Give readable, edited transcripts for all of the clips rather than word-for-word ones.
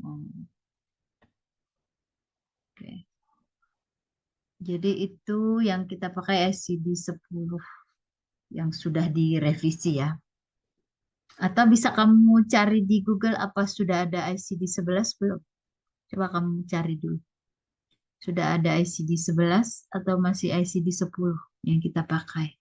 Hmm, oke. Jadi itu yang kita pakai LCD 10 yang sudah direvisi ya. Atau bisa kamu cari di Google apa sudah ada LCD 11 belum? Coba kamu cari dulu. Sudah ada LCD 11 atau masih LCD 10 yang kita pakai?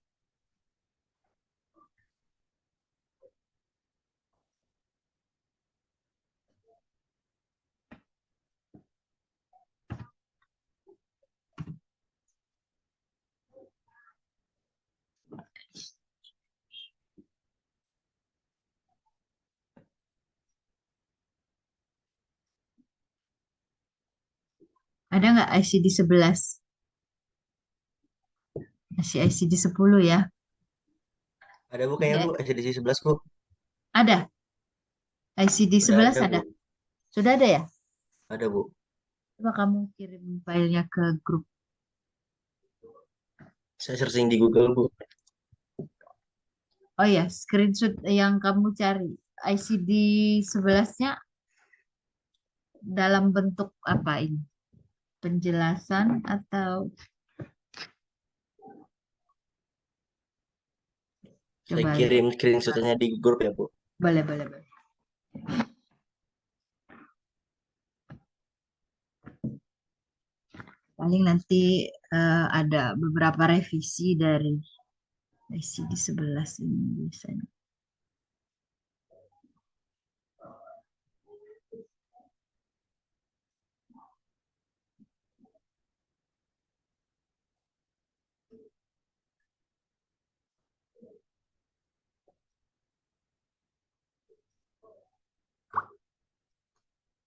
Ada nggak LCD 11? Masih LCD 10 ya? Ada bu kayaknya bu, Jadi LCD 11 bu. ada LCD Udah 11 ada bu, ada. Sudah ada ya? ada bu. Coba kamu kirim filenya ke grup. Saya searching di Google bu. Oh ya, screenshot yang kamu cari. LCD 11-nya dalam bentuk apa ini? Penjelasan atau Saya coba lihat. kirim screenshotnya di grup ya bu. Boleh, boleh, boleh. Paling nanti ada beberapa revisi dari LCD 11 ini biasanya.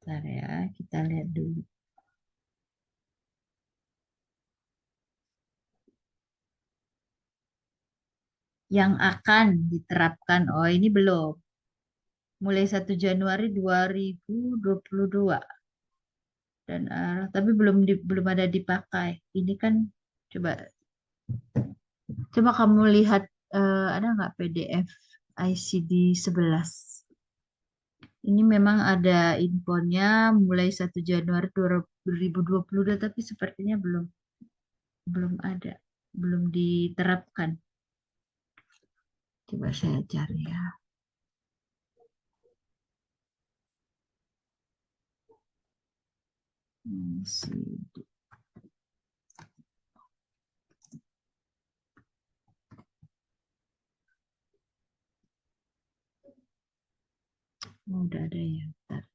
Bentar ya, kita lihat dulu. Yang akan diterapkan, oh ini belum. Mulai 1 Januari 2022 dan tapi belum ada dipakai. Ini kan coba coba kamu lihat ada nggak PDF ICD 11. Ini memang ada infonya mulai 1 Januari 2022 tapi sepertinya belum belum ada, belum diterapkan. Coba saya cari ya. ICD. Oh, udah ada ya. Bentar.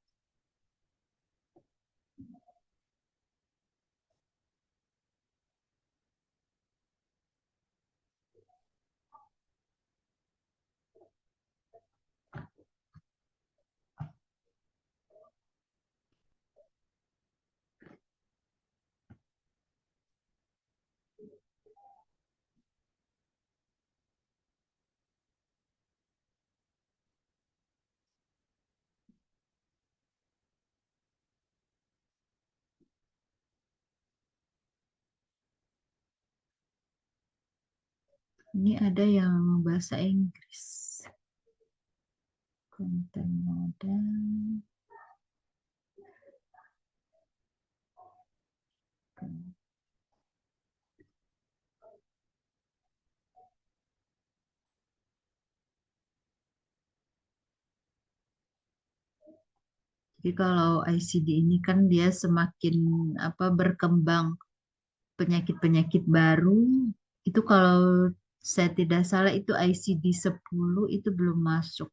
Ini ada yang bahasa Inggris. Konten modal. Jadi kalau ICD ini kan dia semakin apa berkembang penyakit-penyakit baru. Itu kalau saya tidak salah itu ICD 10 itu belum masuk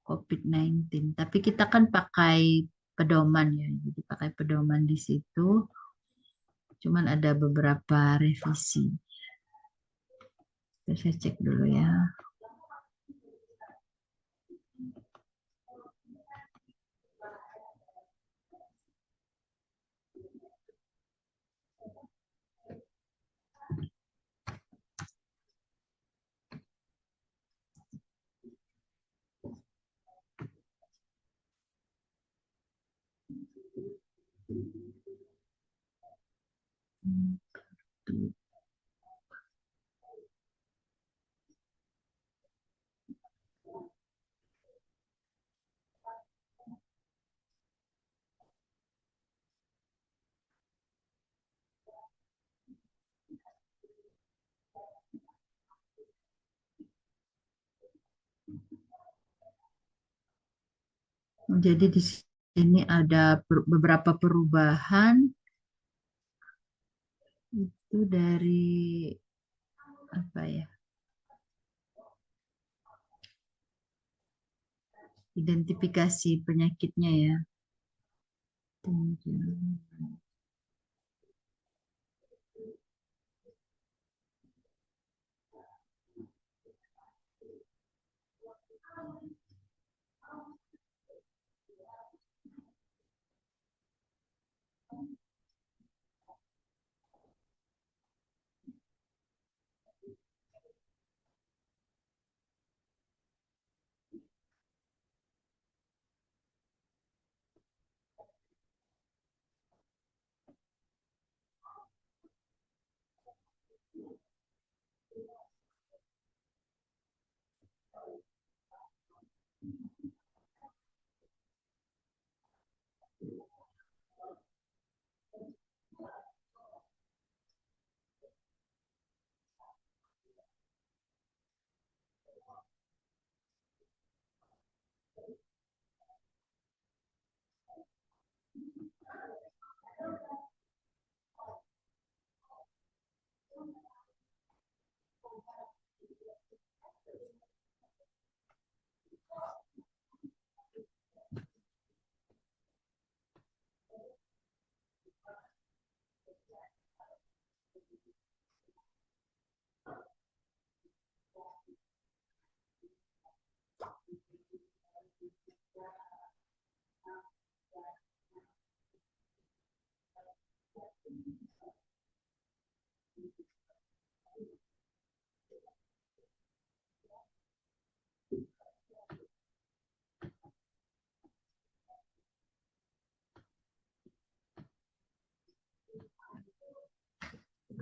COVID-19. Tapi kita kan pakai pedoman ya. Jadi pakai pedoman di situ. Cuman ada beberapa revisi. Saya cek dulu ya. Hmm. Jadi di sini ada beberapa perubahan itu dari apa ya? Identifikasi penyakitnya ya.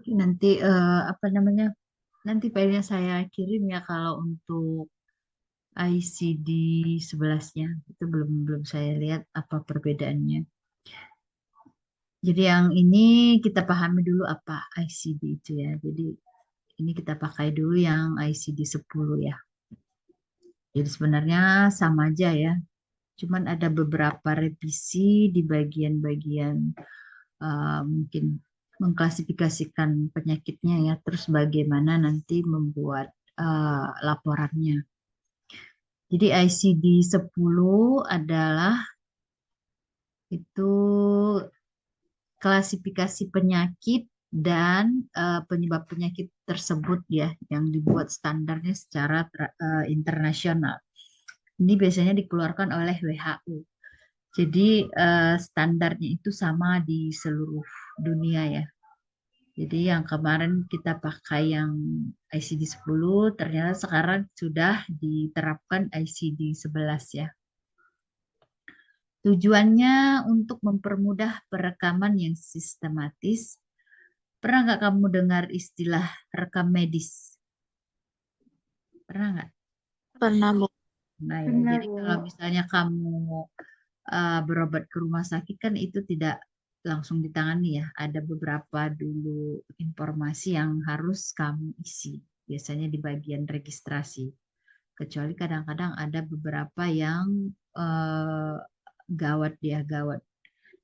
Nanti apa namanya? Nanti filenya saya kirim ya kalau untuk ICD 11-nya itu belum belum saya lihat apa perbedaannya. Jadi yang ini kita pahami dulu apa ICD itu ya. Jadi ini kita pakai dulu yang ICD 10 ya. Jadi sebenarnya sama aja ya. Cuman ada beberapa revisi di bagian-bagian mungkin mengklasifikasikan penyakitnya ya. Terus bagaimana nanti membuat laporannya. Jadi ICD 10 adalah itu klasifikasi penyakit dan penyebab penyakit tersebut ya yang dibuat standarnya secara internasional. Ini biasanya dikeluarkan oleh WHO. Jadi standarnya itu sama di seluruh dunia ya. Jadi yang kemarin kita pakai yang ICD 10, ternyata sekarang sudah diterapkan ICD 11 ya. Tujuannya untuk mempermudah perekaman yang sistematis. Pernah nggak kamu dengar istilah rekam medis? Pernah nggak? Pernah, Bu. Nah ya, Benar, jadi Bu. kalau misalnya kamu berobat ke rumah sakit kan itu tidak langsung ditangani ya. Ada beberapa dulu informasi yang harus kamu isi. Biasanya di bagian registrasi. Kecuali kadang-kadang ada beberapa yang eh, gawat dia, gawat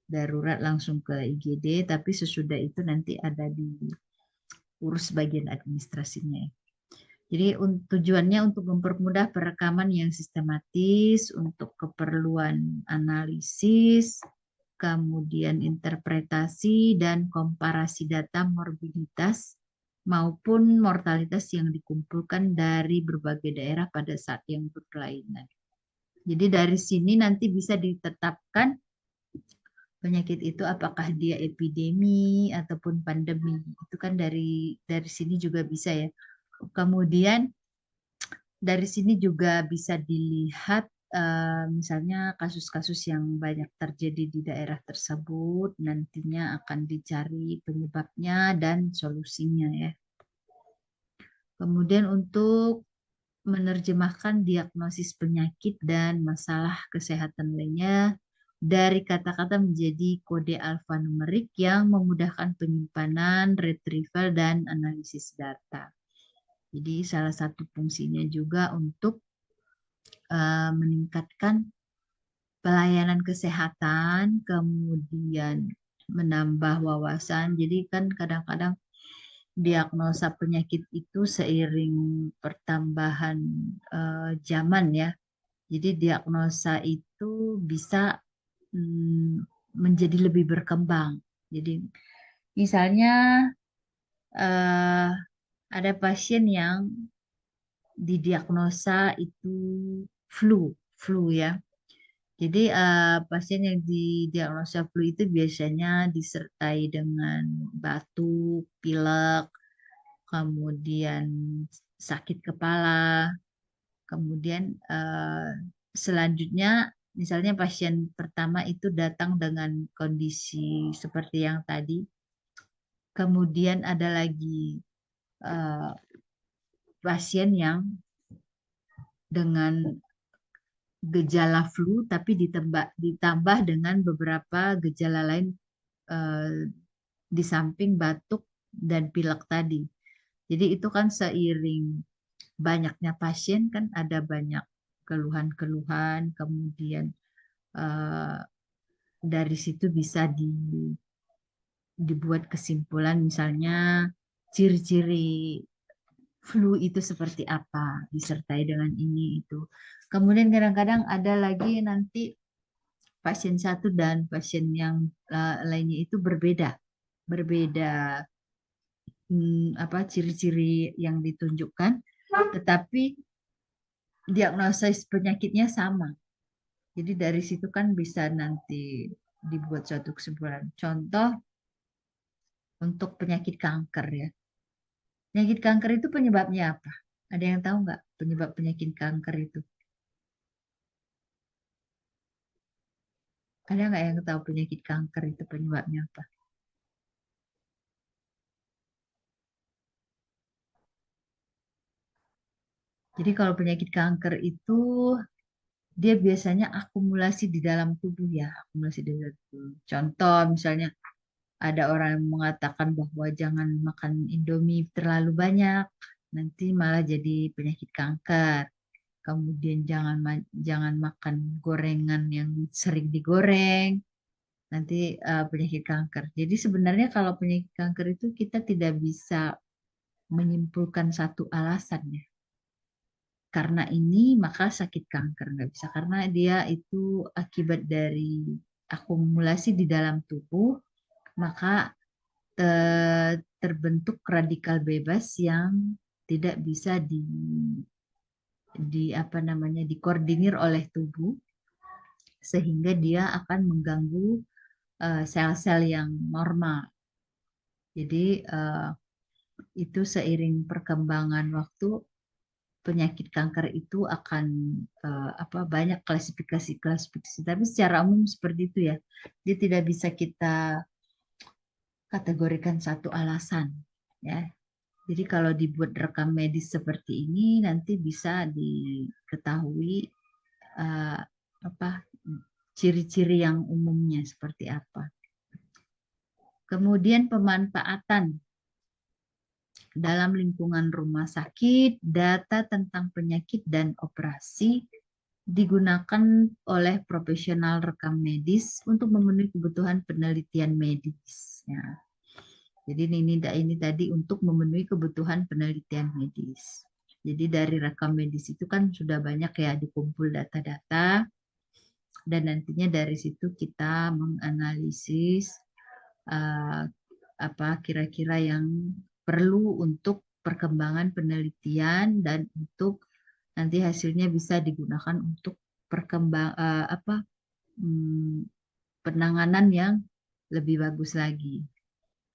darurat langsung ke IGD, tapi sesudah itu nanti ada diurus bagian administrasinya ya. Jadi tujuannya untuk mempermudah perekaman yang sistematis untuk keperluan analisis, kemudian interpretasi dan komparasi data morbiditas maupun mortalitas yang dikumpulkan dari berbagai daerah pada saat yang berkelainan. Jadi dari sini nanti bisa ditetapkan penyakit itu apakah dia epidemi ataupun pandemi. Itu kan dari sini juga bisa ya. Kemudian dari sini juga bisa dilihat misalnya kasus-kasus yang banyak terjadi di daerah tersebut nantinya akan dicari penyebabnya dan solusinya ya. Kemudian untuk menerjemahkan diagnosis penyakit dan masalah kesehatan lainnya dari kata-kata menjadi kode alfanumerik yang memudahkan penyimpanan, retrieval, dan analisis data. Jadi salah satu fungsinya juga untuk meningkatkan pelayanan kesehatan, kemudian menambah wawasan. Jadi kan kadang-kadang diagnosa penyakit itu seiring pertambahan zaman ya. Jadi diagnosa itu bisa menjadi lebih berkembang. Jadi misalnya eh, ada pasien yang didiagnosa itu flu ya. Jadi pasien yang didiagnosa flu itu biasanya disertai dengan batuk, pilek, kemudian sakit kepala, kemudian selanjutnya misalnya pasien pertama itu datang dengan kondisi seperti yang tadi, kemudian ada lagi eh, pasien yang dengan gejala flu tapi ditambah dengan beberapa gejala lain eh, di samping batuk dan pilek tadi. Jadi itu kan seiring banyaknya pasien kan ada banyak keluhan-keluhan, kemudian eh, dari situ bisa dibuat kesimpulan misalnya ciri-ciri flu itu seperti apa, disertai dengan ini itu. Kemudian kadang-kadang ada lagi nanti pasien satu dan pasien yang lainnya itu berbeda, berbeda apa ciri-ciri yang ditunjukkan, tetapi diagnosis penyakitnya sama. Jadi dari situ kan bisa nanti dibuat suatu kesimpulan. Contoh untuk penyakit kanker ya. Penyakit kanker itu penyebabnya apa? Ada yang tahu nggak penyebab penyakit kanker itu? Ada nggak yang tahu penyakit kanker itu penyebabnya apa? Jadi kalau penyakit kanker itu dia biasanya akumulasi di dalam tubuh ya, akumulasi di dalam tubuh. Contoh misalnya ada orang yang mengatakan bahwa jangan makan Indomie terlalu banyak, nanti malah jadi penyakit kanker. Kemudian jangan makan gorengan yang sering digoreng, nanti penyakit kanker. Jadi sebenarnya kalau penyakit kanker itu kita tidak bisa menyimpulkan satu alasan ya. Karena ini maka sakit kanker nggak bisa karena dia itu akibat dari akumulasi di dalam tubuh maka terbentuk radikal bebas yang tidak bisa di apa namanya dikoordinir oleh tubuh sehingga dia akan mengganggu sel-sel yang normal. Jadi itu seiring perkembangan waktu penyakit kanker itu akan apa banyak klasifikasi-klasifikasi. Tapi secara umum seperti itu ya. Dia tidak bisa kita kategorikan satu alasan ya. Jadi kalau dibuat rekam medis seperti ini nanti bisa diketahui eh, apa ciri-ciri yang umumnya seperti apa. Kemudian pemanfaatan dalam lingkungan rumah sakit, data tentang penyakit dan operasi digunakan oleh profesional rekam medis untuk memenuhi kebutuhan penelitian medis. Ya. Jadi ini tadi untuk memenuhi kebutuhan penelitian medis. Jadi dari rekam medis itu kan sudah banyak ya dikumpul data-data dan nantinya dari situ kita menganalisis uh, apa kira-kira yang perlu untuk perkembangan penelitian dan untuk nanti hasilnya bisa digunakan untuk perkembang apa penanganan yang lebih bagus lagi.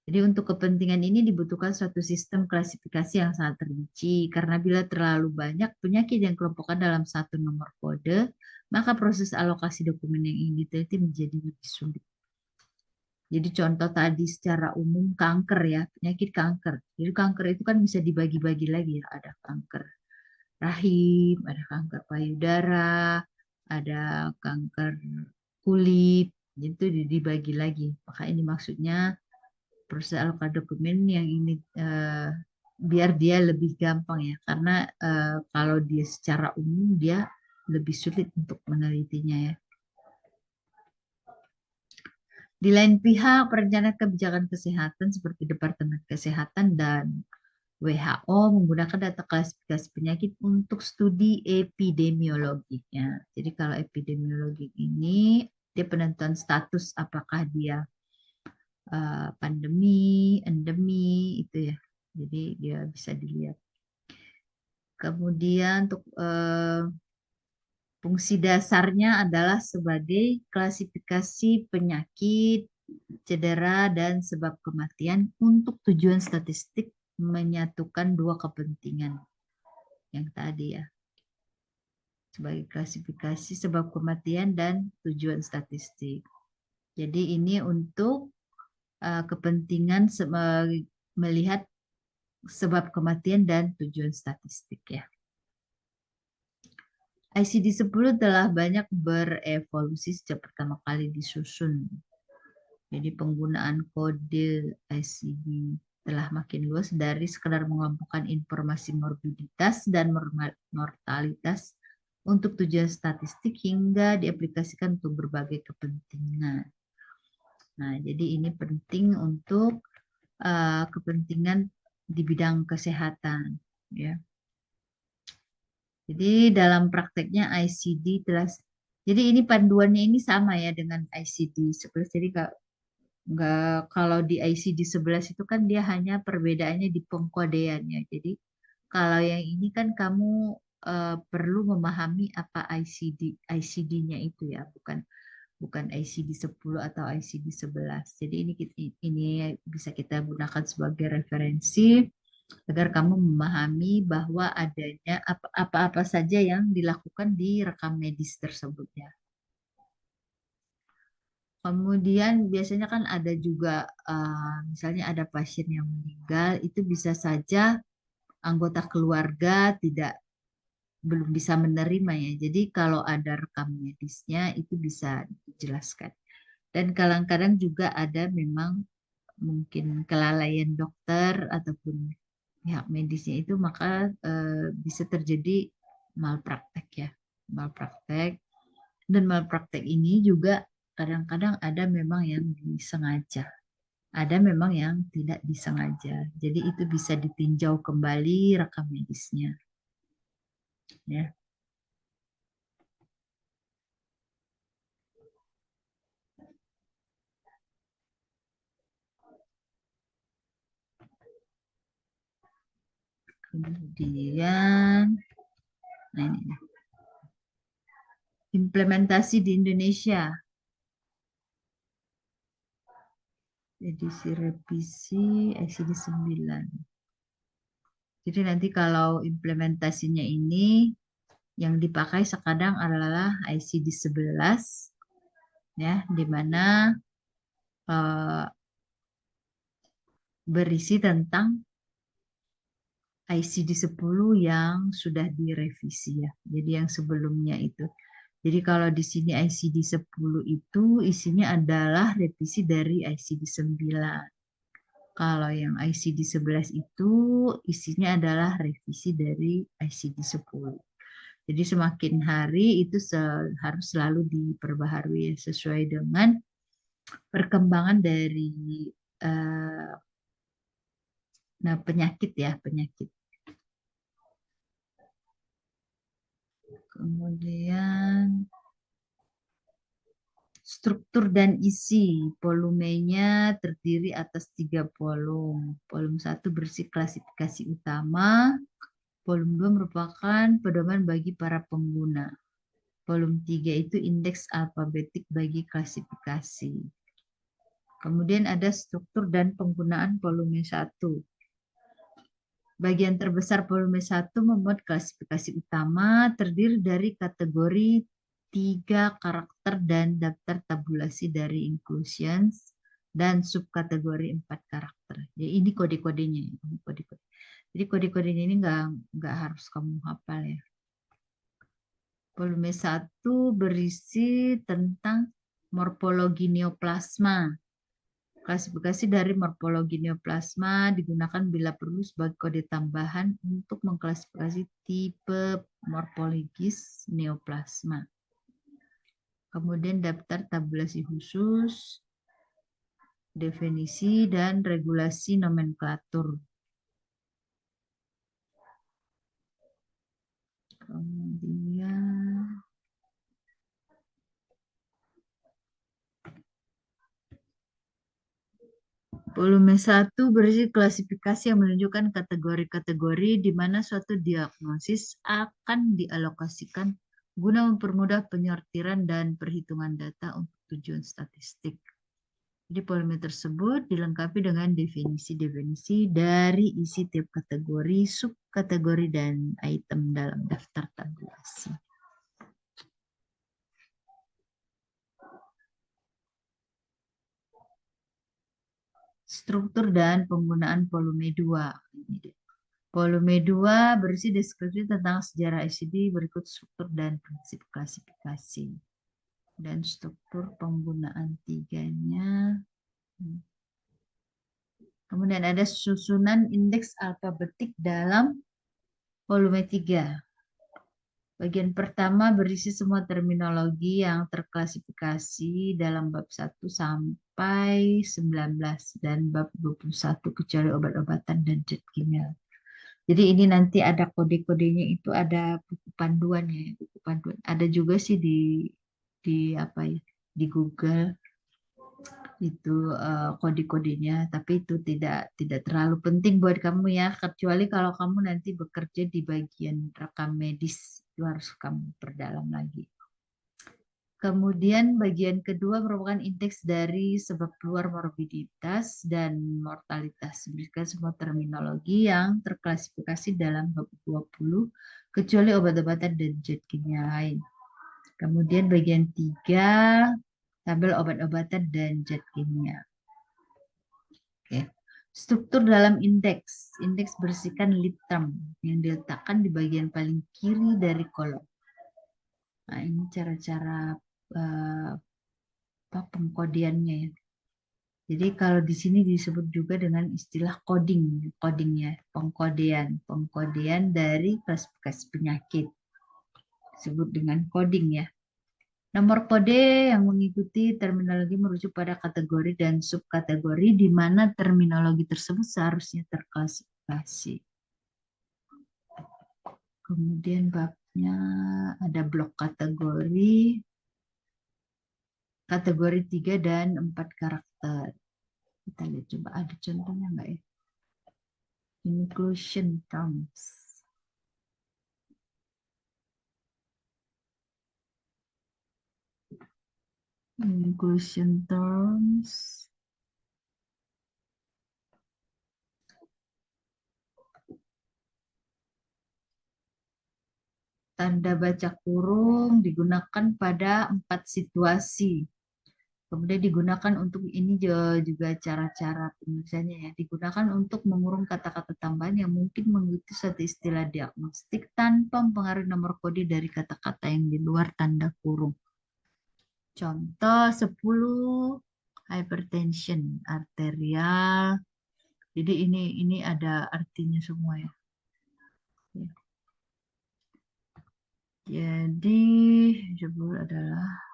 Jadi untuk kepentingan ini dibutuhkan suatu sistem klasifikasi yang sangat terperinci karena bila terlalu banyak penyakit yang kelompokkan dalam satu nomor kode, maka proses alokasi dokumen yang ingin diteliti menjadi lebih sulit. Jadi contoh tadi secara umum kanker ya, penyakit kanker. Jadi kanker itu kan bisa dibagi-bagi lagi ya. Ada kanker rahim, ada kanker payudara, ada kanker kulit, itu dibagi lagi. Maka ini maksudnya proses alokasi dokumen yang ini biar dia lebih gampang ya. Karena kalau dia secara umum dia lebih sulit untuk menelitinya ya. Di lain pihak, perencana kebijakan kesehatan seperti Departemen Kesehatan dan WHO menggunakan data klasifikasi penyakit untuk studi epidemiologinya. Jadi kalau epidemiologi ini dia penentuan status apakah dia pandemi, endemi itu ya. Jadi dia bisa dilihat. Kemudian untuk fungsi dasarnya adalah sebagai klasifikasi penyakit, cedera, dan sebab kematian untuk tujuan statistik menyatukan dua kepentingan yang tadi ya. Sebagai klasifikasi sebab kematian dan tujuan statistik. Jadi ini untuk kepentingan melihat sebab kematian dan tujuan statistik ya. ICD-10 telah banyak berevolusi sejak pertama kali disusun. Jadi penggunaan kode ICD telah makin luas dari sekedar mengumpulkan informasi morbiditas dan mortalitas untuk tujuan statistik hingga diaplikasikan untuk berbagai kepentingan. Nah, jadi ini penting untuk kepentingan di bidang kesehatan, ya. Jadi dalam prakteknya ICD telah, jadi ini panduannya ini sama ya dengan ICD-11. Jadi nggak, kalau di ICD-11 itu kan dia hanya perbedaannya di pengkodeannya. Jadi kalau yang ini kan kamu perlu memahami apa ICD-nya itu ya, bukan bukan ICD-10 atau ICD-11. Jadi ini bisa kita gunakan sebagai referensi agar kamu memahami bahwa adanya apa-apa saja yang dilakukan di rekam medis tersebut ya. Kemudian biasanya kan ada juga misalnya ada pasien yang meninggal, itu bisa saja anggota keluarga belum bisa menerima ya. Jadi kalau ada rekam medisnya itu bisa dijelaskan. Dan kadang-kadang juga ada memang mungkin kelalaian dokter ataupun pihak medisnya itu, maka bisa terjadi malpraktek ya. Malpraktek, dan malpraktek ini juga kadang-kadang ada memang yang disengaja, ada memang yang tidak disengaja. Jadi itu bisa ditinjau kembali rekam medisnya ya. Kemudian nah ini implementasi di Indonesia. Edisi revisi ICD 9. Jadi nanti kalau implementasinya ini yang dipakai sekarang adalah ICD 11 ya, di mana berisi tentang ICD 10 yang sudah direvisi ya. Jadi yang sebelumnya itu. Jadi kalau di sini ICD 10 itu isinya adalah revisi dari ICD 9. Kalau yang ICD 11 itu isinya adalah revisi dari ICD 10. Jadi semakin hari itu harus selalu diperbaharui ya, sesuai dengan perkembangan dari eh, penyakit ya, penyakit. Kemudian struktur dan isi. Volumenya terdiri atas 3 volume. Volume 1 berisi klasifikasi utama. Volume 2 merupakan pedoman bagi para pengguna. Volume 3 itu indeks alfabetik bagi klasifikasi. Kemudian ada struktur dan penggunaan volume 1. Bagian terbesar volume 1 memuat klasifikasi utama terdiri dari kategori 3 karakter dan daftar tabulasi dari inclusions dan subkategori 4 karakter. Jadi ini kode-kodenya. Ini kode-kode. Jadi kode-kodenya ini nggak harus kamu hafal ya. Volume 1 berisi tentang morfologi neoplasma. Klasifikasi dari morfologi neoplasma digunakan bila perlu sebagai kode tambahan untuk mengklasifikasi tipe morfologis neoplasma. Kemudian daftar tabulasi khusus. definisi, dan regulasi nomenklatur. Kemudian volume 1 berisi klasifikasi yang menunjukkan kategori-kategori di mana suatu diagnosis akan dialokasikan guna mempermudah penyortiran dan perhitungan data untuk tujuan statistik. Jadi volume tersebut dilengkapi dengan definisi-definisi dari isi tiap kategori, subkategori, dan item dalam daftar tabulasi. Struktur dan penggunaan volume 2. Volume 2 berisi deskripsi tentang sejarah ICD berikut struktur dan prinsip klasifikasi. Dan struktur penggunaan tiganya. Kemudian ada susunan indeks alfabetik dalam volume 3. Bagian pertama berisi semua terminologi yang terklasifikasi dalam bab 1 sampai 19 dan bab 21 kecuali obat-obatan dan zat kimia. Jadi ini nanti ada kode-kodenya, itu ada buku panduan ya, buku panduan. Ada juga sih di apa ya, di Google itu kode-kodenya, tapi itu tidak terlalu penting buat kamu ya, kecuali kalau kamu nanti bekerja di bagian rekam medis, itu harus kamu perdalam lagi. Kemudian bagian kedua merupakan indeks dari sebab keluar morbiditas dan mortalitas. Berikan semua terminologi yang terklasifikasi dalam bab 20 kecuali obat-obatan dan zat kimia lain. Kemudian bagian 3 tabel obat-obatan dan zat kimia. Oke. Struktur dalam indeks. Indeks bersihkan lead term yang diletakkan di bagian paling kiri dari kolom. Nah, ini cara-cara pengkodiannya ya. Jadi kalau di sini disebut juga dengan istilah codingnya, pengkodean dari klasifikasi penyakit. Disebut dengan coding ya. Nomor kode yang mengikuti terminologi merujuk pada kategori dan subkategori di mana terminologi tersebut seharusnya terklasifikasi. Kemudian babnya ada blok kategori 3 dan 4 karakter. Kita lihat coba ada contohnya nggak ya? Inclusion terms. Inclusion terms. Tanda baca kurung digunakan pada 4 situasi. Kemudian digunakan untuk ini juga cara-cara penulisannya ya. Digunakan untuk mengurung kata-kata tambahan yang mungkin mengikuti suatu istilah diagnostik tanpa mempengaruhi nomor kode dari kata-kata yang di luar tanda kurung. Contoh 10 hypertension arterial. Jadi ini ada artinya semua ya. Jadi 10 adalah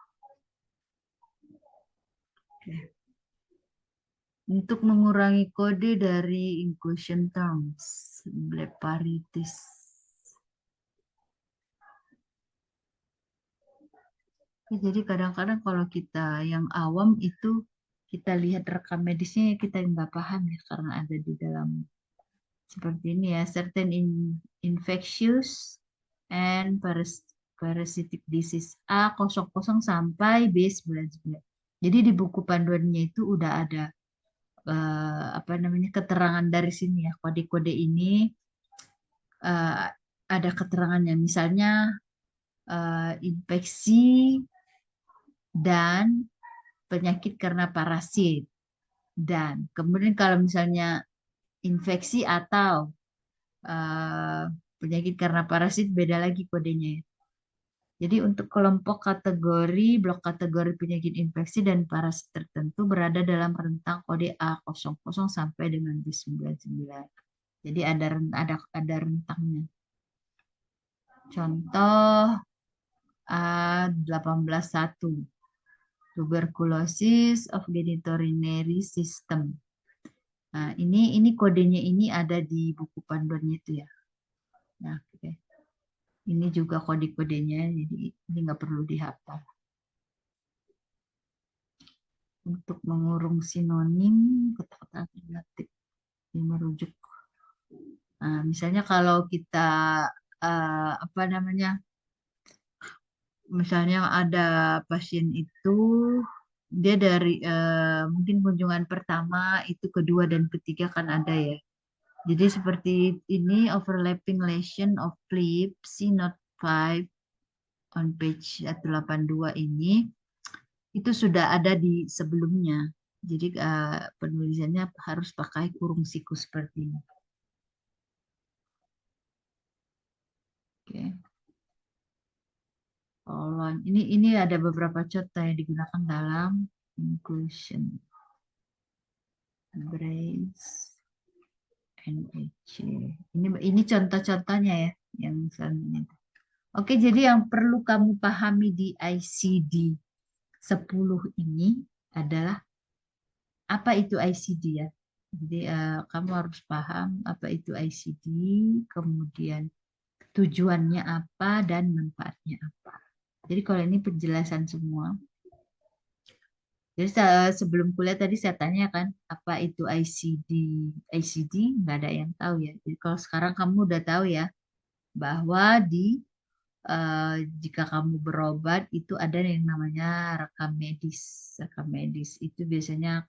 untuk mengurangi kode dari inclusion terms, bleparitis. Jadi kadang-kadang kalau kita yang awam itu kita lihat rekam medisnya kita nggak paham ya karena ada di dalam seperti ini ya, certain infectious and parasitic disease A00 sampai B99. Jadi di buku panduannya itu udah ada apa namanya keterangan dari sini ya, kode-kode ini ada keterangannya, misalnya infeksi dan penyakit karena parasit. Dan kemudian kalau misalnya infeksi atau penyakit karena parasit beda lagi kodenya. Jadi untuk kelompok kategori, blok kategori penyakit infeksi dan parasit tertentu berada dalam rentang kode A00 sampai dengan B99. Jadi ada rentangnya. Contoh A181. Tuberculosis of genitourinary system. Nah, ini kodenya ini ada di buku panduannya itu ya. Nah, oke. Ini juga kode-kodenya, jadi ini nggak perlu dihafal. Untuk mengurung sinonim, kata-kata alternatif yang merujuk. Nah, misalnya kalau kita apa namanya, misalnya ada pasien itu dia dari mungkin kunjungan pertama itu kedua dan ketiga kan ada ya. Jadi seperti ini overlapping lesion of lip C note 5 on page 182 ini itu sudah ada di sebelumnya. Jadi penulisannya harus pakai kurung siku seperti ini. Oke. Ini ada beberapa contoh yang digunakan dalam inclusion, brace, NEC. Ini contoh-contohnya ya yang selanjutnya. Oke, jadi yang perlu kamu pahami di ICD 10 ini adalah apa itu ICD ya. Jadi kamu harus paham apa itu ICD, kemudian tujuannya apa dan manfaatnya apa. Jadi kalau ini penjelasan semua. Jadi sebelum kuliah tadi saya tanya kan apa itu ICD. ICD nggak ada yang tahu ya. Jadi kalau sekarang kamu udah tahu ya bahwa jika kamu berobat itu ada yang namanya rekam medis. Rekam medis itu biasanya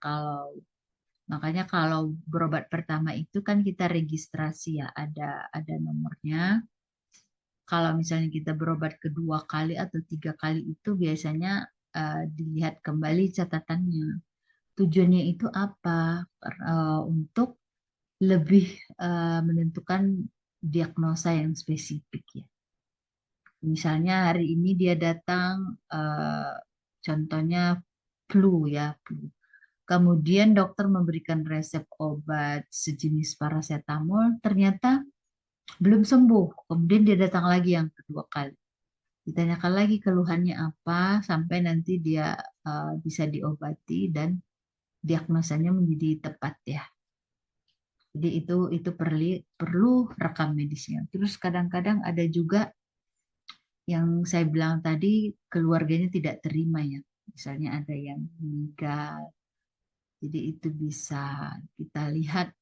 makanya kalau berobat pertama itu kan kita registrasi ya, ada nomornya. Kalau misalnya kita berobat kedua kali atau tiga kali itu biasanya dilihat kembali catatannya. Tujuannya itu apa? Untuk lebih menentukan diagnosa yang spesifik ya. Misalnya hari ini dia datang, contohnya flu ya, flu. Kemudian dokter memberikan resep obat sejenis paracetamol, ternyata belum sembuh. Kemudian dia datang lagi yang kedua kali. Ditanyakan lagi keluhannya apa, sampai nanti dia bisa diobati dan diagnosanya menjadi tepat ya. Jadi itu perlu rekam medisnya. Terus kadang-kadang ada juga yang saya bilang tadi keluarganya tidak terima ya. Misalnya ada yang meninggal. Jadi itu bisa kita lihat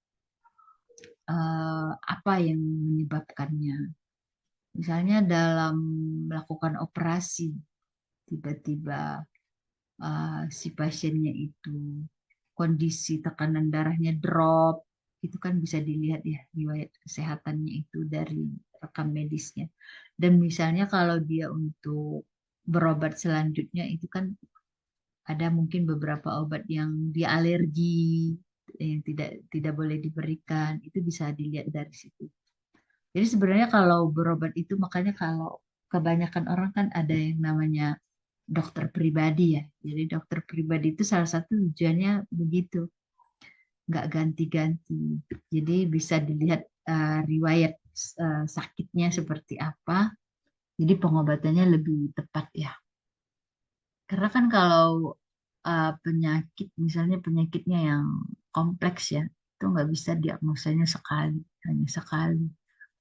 apa yang menyebabkannya. Misalnya dalam melakukan operasi, tiba-tiba si pasiennya itu kondisi tekanan darahnya drop, itu kan bisa dilihat ya riwayat kesehatannya itu dari rekam medisnya. Dan misalnya kalau dia untuk berobat selanjutnya itu kan ada mungkin beberapa obat yang dia alergi yang tidak boleh diberikan, itu bisa dilihat dari situ. Jadi sebenarnya kalau berobat itu makanya kalau kebanyakan orang kan ada yang namanya dokter pribadi ya. Jadi dokter pribadi itu salah satu tujuannya begitu, nggak ganti-ganti. Jadi bisa dilihat riwayat sakitnya seperti apa. Jadi pengobatannya lebih tepat ya. Karena kan kalau penyakit, misalnya penyakitnya yang kompleks ya, itu nggak bisa diagnosanya sekali, hanya sekali.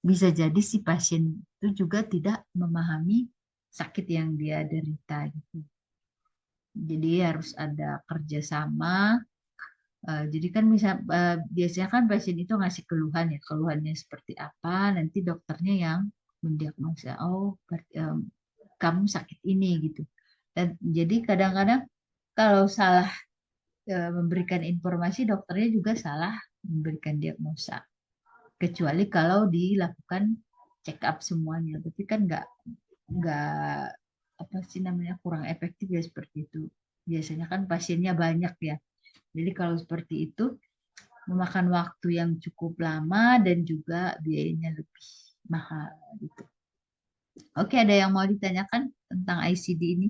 Bisa jadi si pasien itu juga tidak memahami sakit yang dia derita gitu. Jadi harus ada kerjasama. Jadi kan biasanya kan pasien itu ngasih keluhan ya, keluhannya seperti apa, nanti dokternya yang mendiagnosa, oh kamu sakit ini gitu. Dan jadi kadang-kadang kalau salah memberikan informasi, dokternya juga salah memberikan diagnosa. Kecuali kalau dilakukan check up semuanya, tapi kan nggak apa sih namanya kurang efektif ya seperti itu. Biasanya kan pasiennya banyak ya. Jadi kalau seperti itu memakan waktu yang cukup lama dan juga biayanya lebih mahal gitu. Oke, ada yang mau ditanyakan tentang ICD ini?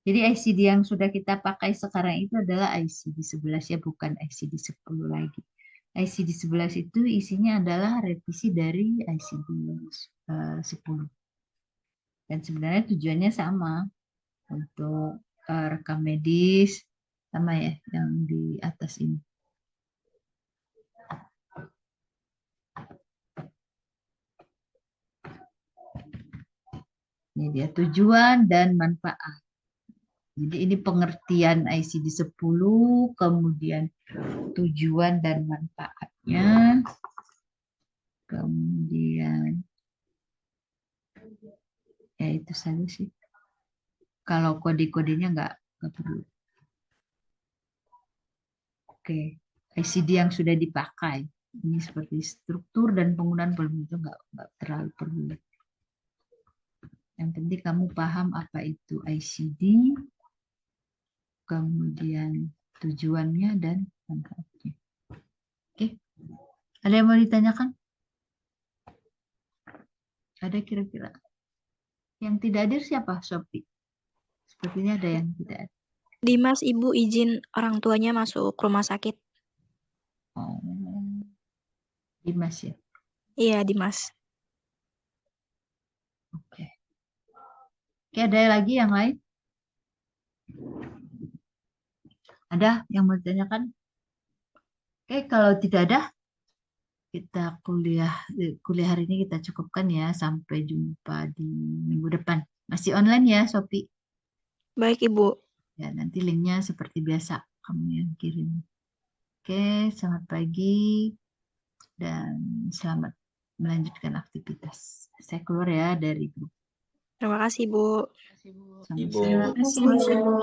Jadi ICD yang sudah kita pakai sekarang itu adalah ICD 11 ya, bukan ICD 10 lagi. ICD 11 itu isinya adalah revisi dari ICD 10. Dan sebenarnya tujuannya sama untuk rekam medis, sama ya yang di atas ini. Ini dia tujuan dan manfaat. Jadi ini pengertian ICD 10, kemudian tujuan dan manfaatnya, kemudian ya itu saja sih. Kalau kode-kodenya nggak perlu. Oke, ICD yang sudah dipakai. Ini seperti struktur dan penggunaan belum itu nggak terlalu perlu. Yang penting kamu paham apa itu ICD, kemudian tujuannya dan manfaatnya. Oke, ada yang mau ditanyakan? Ada kira-kira? Yang tidak hadir siapa? Sophie. Sepertinya ada yang tidak hadir. Dimas, Ibu izin orang tuanya masuk rumah sakit. Oh, Dimas ya. Iya, Dimas. Oke. Oke, ada lagi yang lain? Ada yang mau ditanyakan? Oke, kalau tidak ada, kita kuliah hari ini kita cukupkan ya. Sampai jumpa di minggu depan. Masih online ya, Sophie? Baik, Ibu. Ya, nanti linknya seperti biasa kamu yang kirim. Oke, selamat pagi dan selamat melanjutkan aktivitas. Saya keluar ya dari grup. Terima kasih, Bu. Ibu. Sama-sama. Terima kasih, Bu.